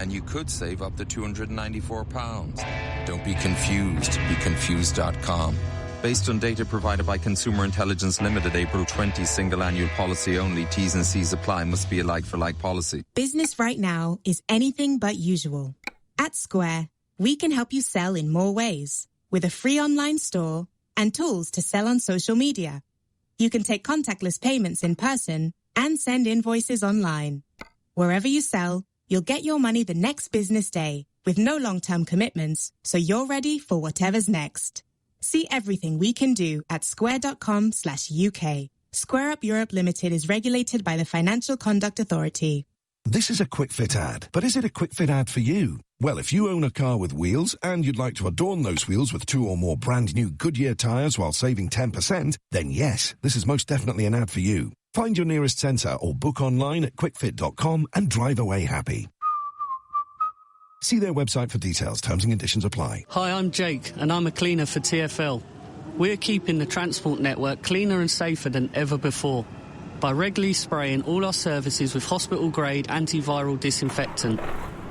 and you could save up to £294. Don't be confused. Be confused.com. Based on data provided by Consumer Intelligence Limited, April 20, single annual policy only. T's and C's apply. Must be a like-for-like policy. Business right now is anything but usual. At Square, we can help you sell in more ways with a free online store and tools to sell on social media. You can take contactless payments in person and send invoices online. Wherever you sell, you'll get your money the next business day with no long-term commitments, so you're ready for whatever's next. See everything we can do at square.com/UK. Square Up Europe Limited is regulated by the Financial Conduct Authority. This is a quick fit ad, but is it a quick fit ad for you? Well, if you own a car with wheels and you'd like to adorn those wheels with 2 or more brand new Goodyear tyres while saving 10%, then yes, this is most definitely an ad for you. Find your nearest centre or book online at quickfit.com and drive away happy. See their website for details. Terms and conditions apply. Hi, I'm Jake, and I'm a cleaner for TfL. We're keeping the transport network cleaner and safer than ever before by regularly spraying all our services with hospital-grade antiviral disinfectant.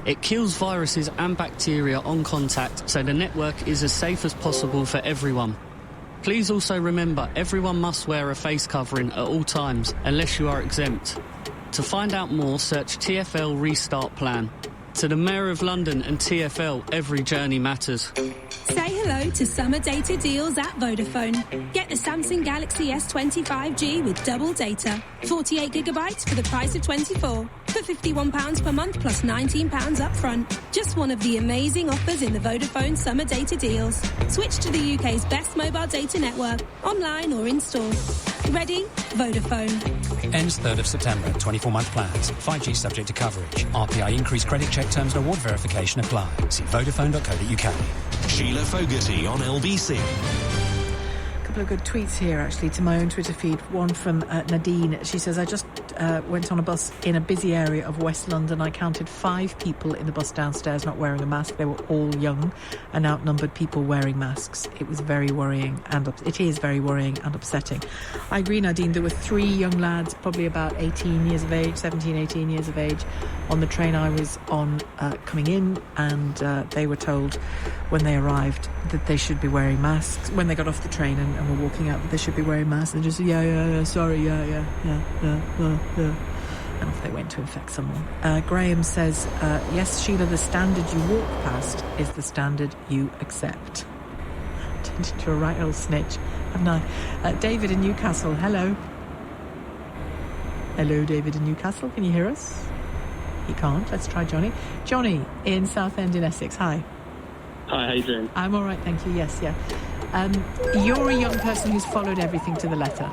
It kills viruses and bacteria on contact, so the network is as safe as possible for everyone. Please also remember, everyone must wear a face covering at all times, unless you are exempt. To find out more, search TfL Restart Plan. To the Mayor of London and TfL, every journey matters. Say hello to summer data deals at Vodafone. Get the Samsung Galaxy S20 5G with double data. 48 gigabytes for the price of 24. For £51 per month plus £19 up front. Just one of the amazing offers in the Vodafone summer data deals. Switch to the UK's best mobile data network, online or in store. Ready? Vodafone. Ends 3rd of September. 24-month plans. 5G subject to coverage. RPI increased credit check terms and award verification apply. See vodafone.co.uk. Sheila Fogarty on LBC. Couple of good tweets here actually to my own Twitter feed. One from Nadine. She says, I just went on a bus in a busy area of West London. I counted 5 people in the bus downstairs not wearing a mask. They were all young and outnumbered people wearing masks. It was very worrying and it is very worrying and upsetting. I agree, Nadine. There were 3 young lads, probably about 18 years of age, 17, 18 years of age, on the train I was on coming in, and they were told when they arrived that they should be wearing masks. When they got off the train and were walking out, that they should be wearing masks. And just, sorry, yeah. And off they went to infect someone. Graham says, yes, Sheila, the standard you walk past is the standard you accept. Turned into a right old snitch, haven't I? David in Newcastle, hello. Hello, David in Newcastle, can you hear us? He can't. Let's try Johnny. Johnny in Southend in Essex, hi. Hi, how you doing? I'm all right, thank you, yes, yeah. You're a young person who's followed everything to the letter.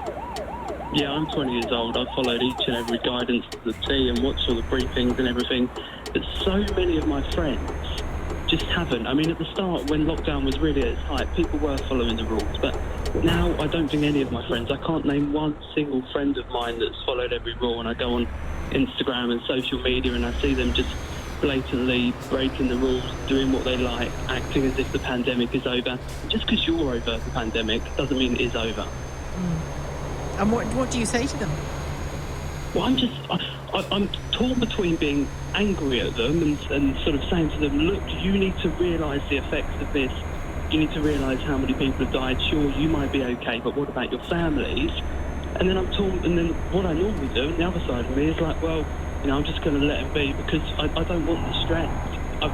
Yeah, I'm 20 years old. I've followed each and every guidance to the T and watched all the briefings and everything. But so many of my friends just haven't. I mean, at the start, when lockdown was really at its height, people were following the rules. But now I don't think any of my friends, I can't name one single friend of mine that's followed every rule. And I go on Instagram and social media and I see them just blatantly breaking the rules, doing what they like, acting as if the pandemic is over. Just because you're over the pandemic doesn't mean it is over. Mm. And what do you say to them? Well, I'm torn between being angry at them and sort of saying to them, look, you need to realise the effects of this. You need to realise how many people have died. Sure, you might be okay, but what about your families? And then I'm torn, and then what I normally do, and the other side of me is like, well, you know, I'm just going to let it be because I don't want the stress.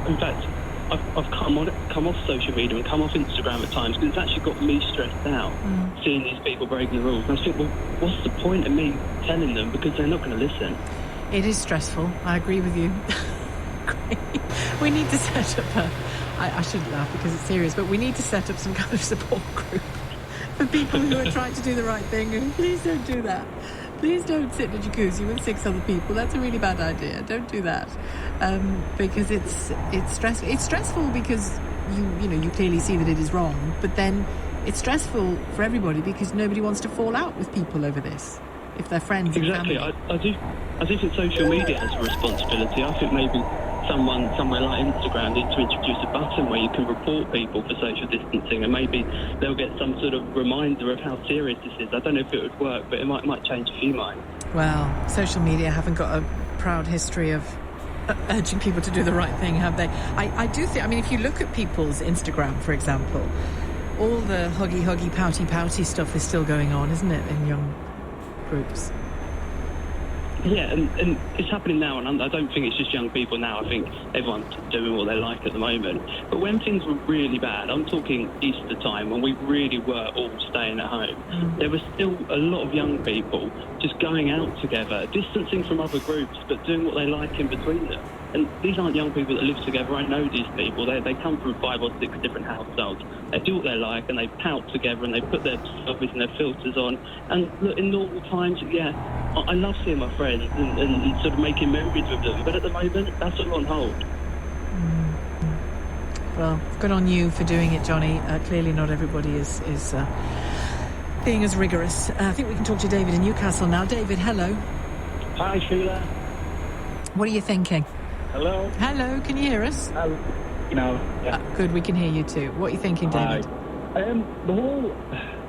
In fact, I've come off social media and come off Instagram at times because it's actually got me stressed out, seeing these people breaking the rules. And I think, well, what's the point of me telling them because they're not going to listen? It is stressful. I agree with you. We need to set up I shouldn't laugh because it's serious, but we need to set up some kind of support group for people who are trying to do the right thing. And please don't do that. Please don't sit in a jacuzzi with 6 other people. That's a really bad idea. Don't do that. Because it's stressful. It's stressful because you clearly see that it is wrong, but then it's stressful for everybody because nobody wants to fall out with people over this. If they're friends. Exactly. And family. I do think social media has a responsibility. I think maybe someone somewhere like Instagram needs to introduce a button where you can report people for social distancing, and maybe they'll get some sort of reminder of how serious this is. I don't know if it would work, but it might change a few minds. Well, social media haven't got a proud history of urging people to do the right thing, have they? I do think, I mean, if you look at people's Instagram, for example, all the huggy, pouty stuff is still going on, isn't it, in young groups? Yeah, and it's happening now, and I don't think it's just young people now. I think everyone's doing what they like at the moment. But when things were really bad, I'm talking Easter time, when we really were all staying at home, there was still a lot of young people just going out together, distancing from other groups, but doing what they like in between them. And these aren't young people that live together. I know these people. They come from 5 or 6 different households. They do what they like, and they pout together, and they put their selfies and their filters on. And look, in normal times, yeah, I love seeing my friends and sort of making memories with them. But at the moment, that's all on hold. Well, good on you for doing it, Johnny. Clearly not everybody is being as rigorous. I think we can talk to David in Newcastle now. David, hello. Hi, Sheila. What are you thinking? Hello. Hello, can you hear us? Yeah. Good, we can hear you too. What are you thinking, David? The whole...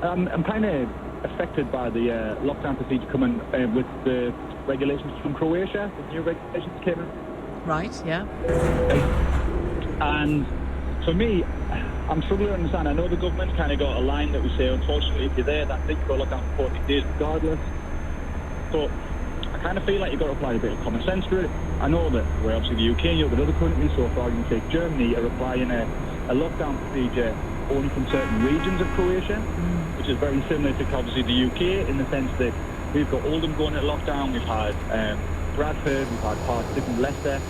I'm kind of affected by the lockdown procedure coming with the regulations from Croatia. The new regulations came in. Right, yeah. And for me, I'm struggling to understand. I know the government's kind of got a line that we say, unfortunately, if you're there, that thing go lockdown for 14 days regardless. But I kind of feel like you've got to apply a bit of common sense to it. I know that we're obviously the UK, you've got other countries, so for argument's sake, Germany are applying a lockdown procedure only from certain regions of Croatia, which is very similar to obviously the UK in the sense that we've got Oldham going into lockdown, we've had Bradford, we've had parts of different Leicester.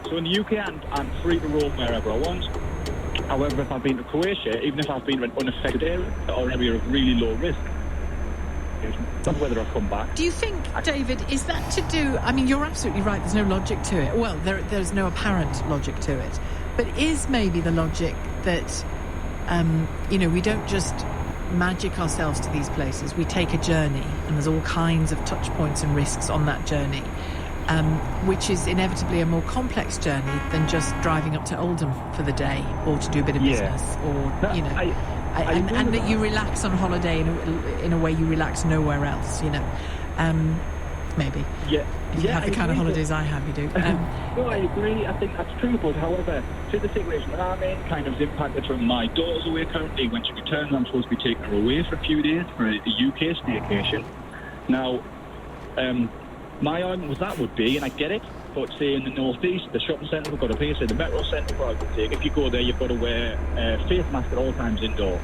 So in the UK, I'm free to roam wherever I want. However, if I've been to Croatia, even if I've been to an unaffected area or an area of really low risk, not whether I'll come back. Do you think, David, is that to do... I mean, you're absolutely right, there's no logic to it. Well, there's no apparent logic to it. But is maybe the logic that, we don't just magic ourselves to these places. We take a journey, and there's all kinds of touch points and risks on that journey, which is inevitably a more complex journey than just driving up to Oldham for the day or to do a bit of business or, and that you relax on holiday in a way you relax nowhere else, maybe. Yeah. If you have the kind of holidays I have, you do. No, I agree. I think that's true. But however, to the situation that I'm in, kind of impacted from my daughter's away currently. When she returns, I'm supposed to be taking her away for a few days for a UK staycation. Now, my argument was that would be, and I get it, but say in the northeast, the shopping centre we've got to pay, say the metro centre, for argument's sake, if you go there, you've got to wear a face mask at all times indoor,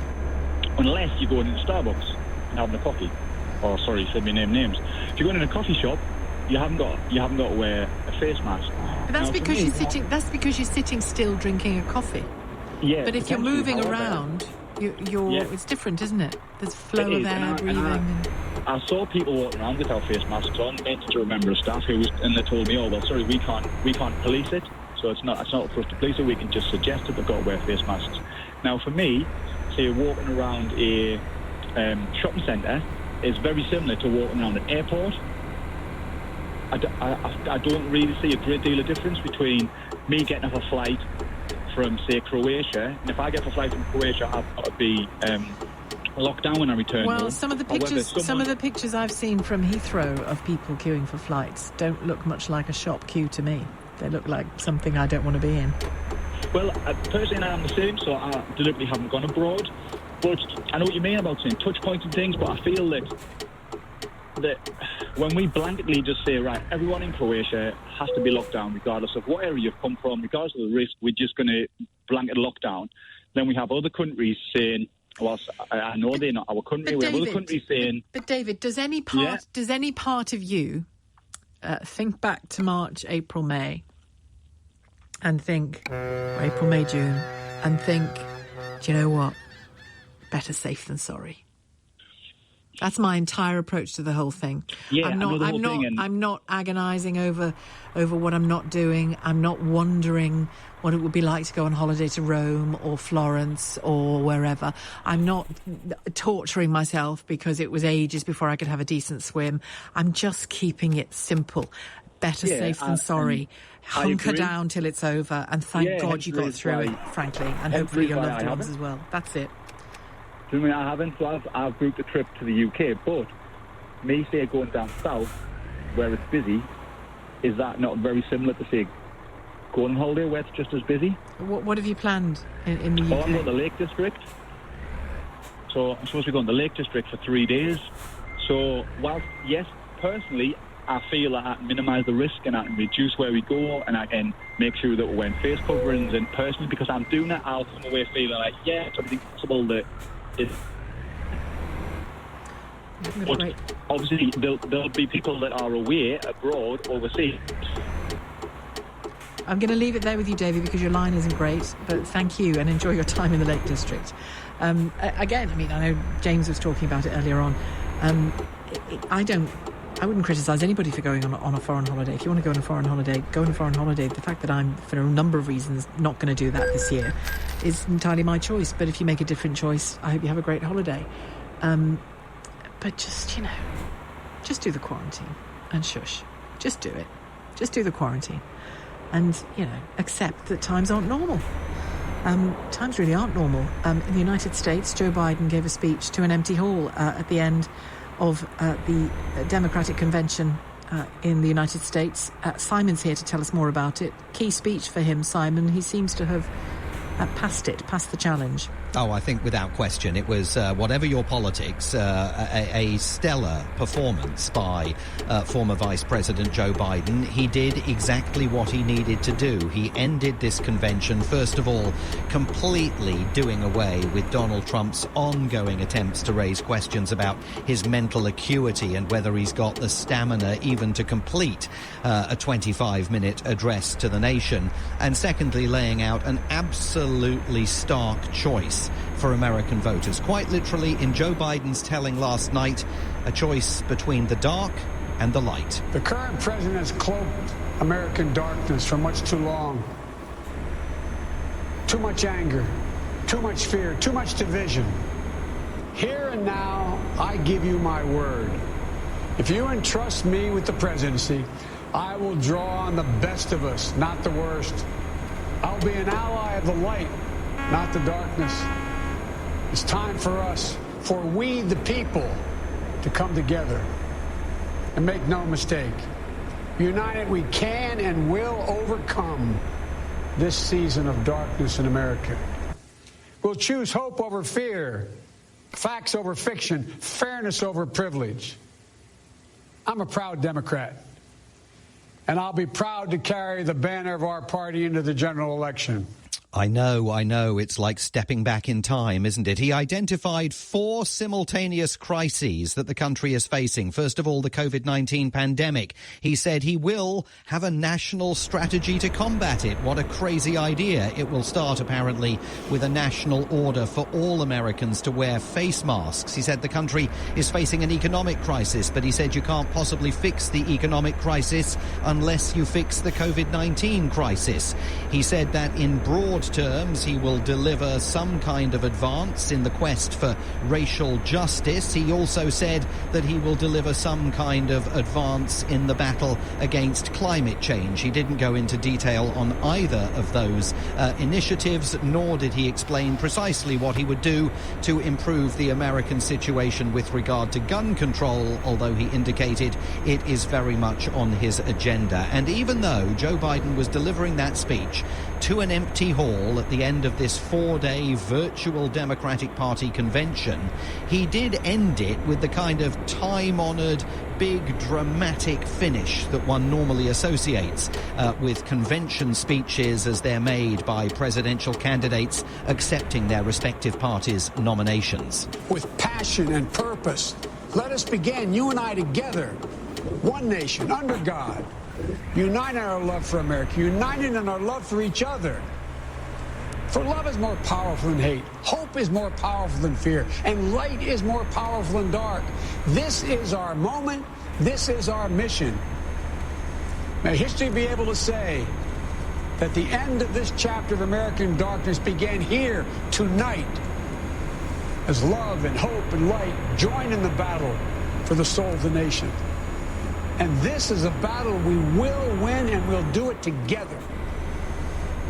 unless you're going into Starbucks and having a coffee. Or sorry, let me name names. If you're going in a coffee shop, you haven't got to wear a face mask. But that's because you're sitting. That's because you're sitting still drinking a coffee. Yeah. But if you're moving around, it's different, isn't it? There's flow of air, breathing. I saw people walking around without face masks on. I mentioned to a member of staff and they told me, "Oh well, sorry, we can't police it. So it's not for us to police it. We can just suggest that they've got to wear face masks." Now, for me, say walking around a shopping centre is very similar to walking around an airport. I don't really see a great deal of difference between me getting off a flight from, say, Croatia. And if I get off a flight from Croatia, I've got to be locked down when I return home. Well, some of the pictures I've seen from Heathrow of people queuing for flights don't look much like a shop queue to me. They look like something I don't want to be in. Well, personally, I'm the same, so I deliberately haven't gone abroad. But I know what you mean about saying touch points and things, but I feel that when we blanketly just say, right, everyone in Croatia has to be locked down regardless of what area you've come from, regardless of the risk, we're just going to blanket lockdown. Then we have other countries saying, well, I know they're not our country, we have other countries saying... But David, does any part of you think back to March, April, May, and think, April, May, June, and think, do you know what? Better safe than sorry. That's my entire approach to the whole thing. Yeah, I'm not agonising over what I'm not doing. I'm not wondering what it would be like to go on holiday to Rome or Florence or wherever. I'm not torturing myself because it was ages before I could have a decent swim. I'm just keeping it simple. Better safe than sorry. Hunker down till it's over, and thank God you got through it, frankly, and hopefully your loved ones as well. That's it. I mean, I haven't, so I've booked a trip to the UK, but me, say, going down south, where it's busy, is that not very similar to, say, go on holiday where it's just as busy. What have you planned in the UK? I'm going to the Lake District. So I'm supposed to be going to the Lake District for 3 days. So whilst, yes, personally, I feel that I can minimise the risk and I can reduce where we go and I can make sure that we're wearing face coverings, and personally, because I'm doing that, I'll come away feeling like, yeah, it's everything possible that it's... But obviously, there'll be people that are away, abroad, overseas. I'm going to leave it there with you, David, because your line isn't great, but thank you and enjoy your time in the Lake District. Again, I mean, I know James was talking about it earlier on. I wouldn't criticise anybody for going on a foreign holiday. If you want to go on a foreign holiday, go on a foreign holiday. The fact that I'm, for a number of reasons, not going to do that this year is entirely my choice. But if you make a different choice, I hope you have a great holiday. But just, just do the quarantine and shush. Just do it. Just do the quarantine. And, accept that times aren't normal. Times really aren't normal. In the United States, Joe Biden gave a speech to an empty hall at the end of the Democratic Convention in the United States. Simon's here to tell us more about it. Key speech for him, Simon. He seems to have passed the challenge. Oh, I think without question it was, whatever your politics, a stellar performance by former Vice President Joe Biden. He did exactly what he needed to do. He ended this convention, first of all, completely doing away with Donald Trump's ongoing attempts to raise questions about his mental acuity and whether he's got the stamina even to complete a 25-minute address to the nation. And secondly, laying out an absolutely stark choice for American voters. Quite literally, in Joe Biden's telling last night, a choice between the dark and the light. The current president has cloaked American darkness for much too long. Too much anger, too much fear, too much division. Here and now, I give you my word. If you entrust me with the presidency, I will draw on the best of us, not the worst. I'll be an ally of the light, not the darkness. It's time for us, for we the people, to come together. And make no mistake, united we can and will overcome this season of darkness in America. We'll choose hope over fear, facts over fiction, fairness over privilege. I'm a proud Democrat, and I'll be proud to carry the banner of our party into the general election. I know. It's like stepping back in time, isn't it? He identified 4 simultaneous crises that the country is facing. First of all, the COVID-19 pandemic. He said he will have a national strategy to combat it. What a crazy idea. It will start, apparently, with a national order for all Americans to wear face masks. He said the country is facing an economic crisis, but he said you can't possibly fix the economic crisis unless you fix the COVID-19 crisis. He said that in broad terms, he will deliver some kind of advance in the quest for racial justice. He also said that he will deliver some kind of advance in the battle against climate change. He didn't go into detail on either of those initiatives, nor did he explain precisely what he would do to improve the American situation with regard to gun control, although he indicated it is very much on his agenda. And even though Joe Biden was delivering that speech to an empty hall at the end of this 4-day virtual Democratic Party convention, he did end it with the kind of time-honoured, big, dramatic finish that one normally associates with convention speeches as they're made by presidential candidates accepting their respective parties' nominations. With passion and purpose, let us begin, you and I together, one nation, under God, united in our love for America, united in our love for each other. For love is more powerful than hate, hope is more powerful than fear, and light is more powerful than dark. This is our moment, this is our mission. May history be able to say that the end of this chapter of American darkness began here tonight, as love and hope and light join in the battle for the soul of the nation. And this is a battle we will win, and we'll do it together.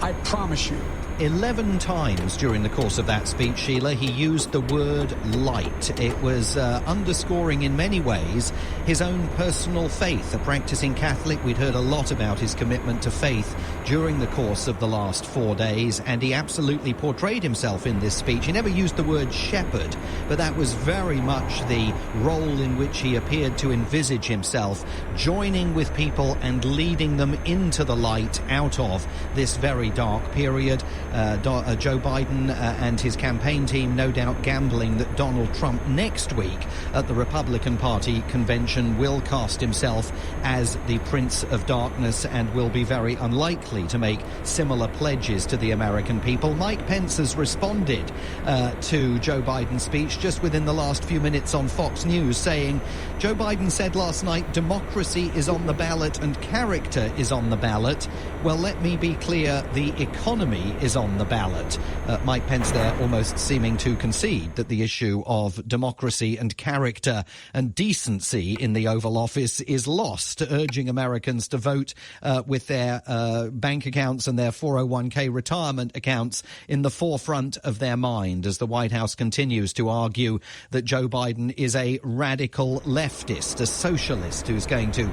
I promise you. 11 times during the course of that speech, Sheila, he used the word light. It was underscoring in many ways his own personal faith. A practicing Catholic, we'd heard a lot about his commitment to faith during the course of the last 4 days, and he absolutely portrayed himself in this speech. He never used the word shepherd, but that was very much the role in which he appeared to envisage himself, joining with people and leading them into the light out of this very dark period. Joe Biden and his campaign team no doubt gambling that Donald Trump next week at the Republican Party convention will cast himself as the Prince of Darkness and will be very unlikely to make similar pledges to the American people. Mike Pence has responded to Joe Biden's speech just within the last few minutes on Fox News, saying, Joe Biden said last night, democracy is on the ballot and character is on the ballot. Well, let me be clear, the economy is on the ballot. Mike Pence there almost seeming to concede that the issue of democracy and character and decency in the Oval Office is lost, urging Americans to vote with their bank accounts and their 401k retirement accounts in the forefront of their mind, as the White House continues to argue that Joe Biden is a radical leftist, a socialist who's going to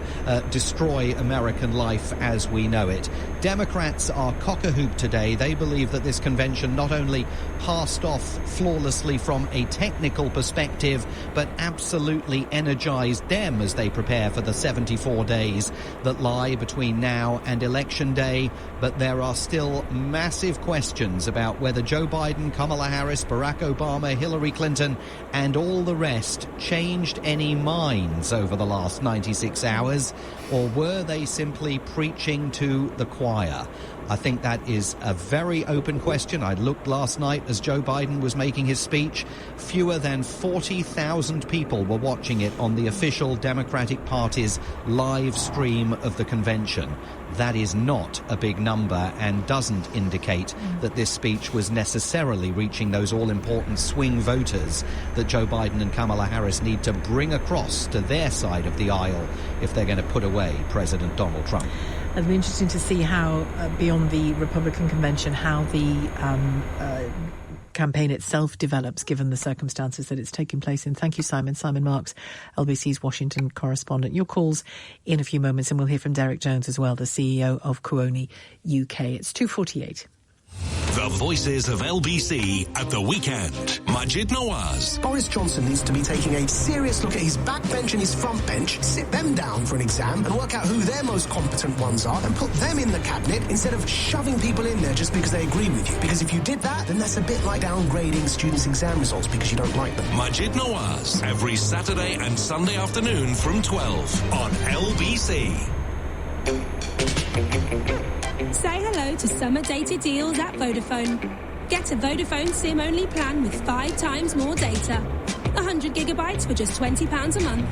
destroy American life as we know it. Democrats are cock-a-hoop today. They believe that this convention not only passed off flawlessly from a technical perspective, but absolutely energized them as they prepare for the 74 days that lie between now and Election Day. But there are still massive questions about whether Joe Biden, Kamala Harris, Barack Obama, Hillary Clinton, and all the rest changed any minds over the last 96 hours, or were they simply preaching to the choir? I think that is a very open question. I looked last night as Joe Biden was making his speech. Fewer than 40,000 people were watching it on the official Democratic Party's live stream of the convention. That is not a big number and doesn't indicate that this speech was necessarily reaching those all-important swing voters that Joe Biden and Kamala Harris need to bring across to their side of the aisle if they're going to put away President Donald Trump. It'll be interesting to see how, beyond the Republican convention, how the campaign itself develops, given the circumstances that it's taking place in. Thank you, Simon. Simon Marks, LBC's Washington correspondent. Your calls in a few moments, and we'll hear from Derek Jones as well, the CEO of Kuoni UK. It's 2:48. The voices of LBC at the weekend. Majid Nawaz. Boris Johnson needs to be taking a serious look at his backbench and his front bench, sit them down for an exam and work out who their most competent ones are and put them in the cabinet instead of shoving people in there just because they agree with you. Because if you did that, then that's a bit like downgrading students' exam results because you don't like them. Majid Nawaz, every Saturday and Sunday afternoon from 12 on LBC. Say hello to summer data deals at Vodafone. Get a Vodafone SIM-only plan with 5 times more data. 100 gigabytes for just £20 a month.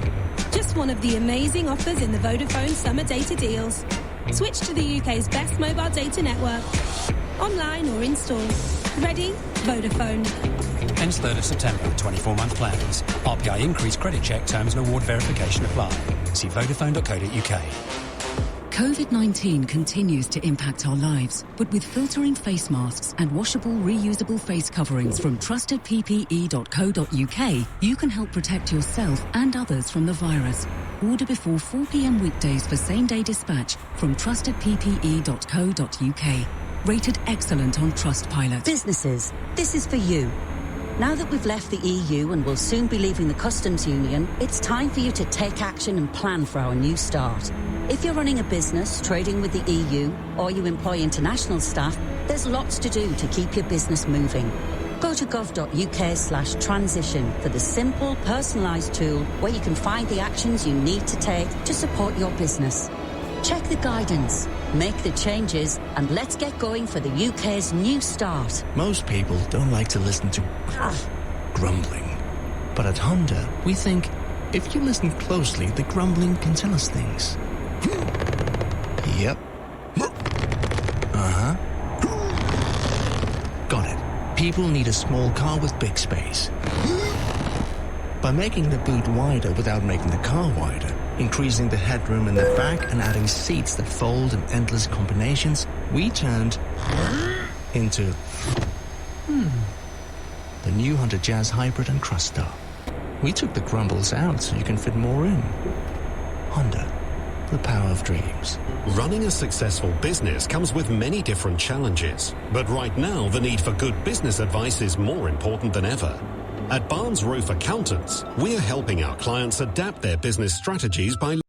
Just one of the amazing offers in the Vodafone summer data deals. Switch to the UK's best mobile data network. Online or in-store. Ready? Vodafone. Ends 3rd of September, 24-month plans. RPI increase credit check terms and award verification apply. See Vodafone.co.uk. COVID-19 continues to impact our lives, but with filtering face masks and washable, reusable face coverings from trustedppe.co.uk, you can help protect yourself and others from the virus. Order before 4 p.m. weekdays for same-day dispatch from trustedppe.co.uk. Rated excellent on Trustpilot. Businesses, this is for you. Now that we've left the EU and will soon be leaving the customs union, it's time for you to take action and plan for our new start. If you're running a business, trading with the EU, or you employ international staff, there's lots to do to keep your business moving. Go to gov.uk/transition for the simple, personalised tool where you can find the actions you need to take to support your business. Check the guidance, make the changes, and let's get going for the UK's new start. Most people don't like to listen to grumbling. But at Honda, we think if you listen closely, the grumbling can tell us things. Yep. Uh-huh. Got it. People need a small car with big space. By making the boot wider without making the car wider, increasing the headroom in the back and adding seats that fold in endless combinations, we turned into the new Hunter Jazz Hybrid and Crustar. We took the grumbles out so you can fit more in. Honda, the power of dreams. Running a successful business comes with many different challenges, but right now the need for good business advice is more important than ever. At Barnes Roof Accountants, we're helping our clients adapt their business strategies by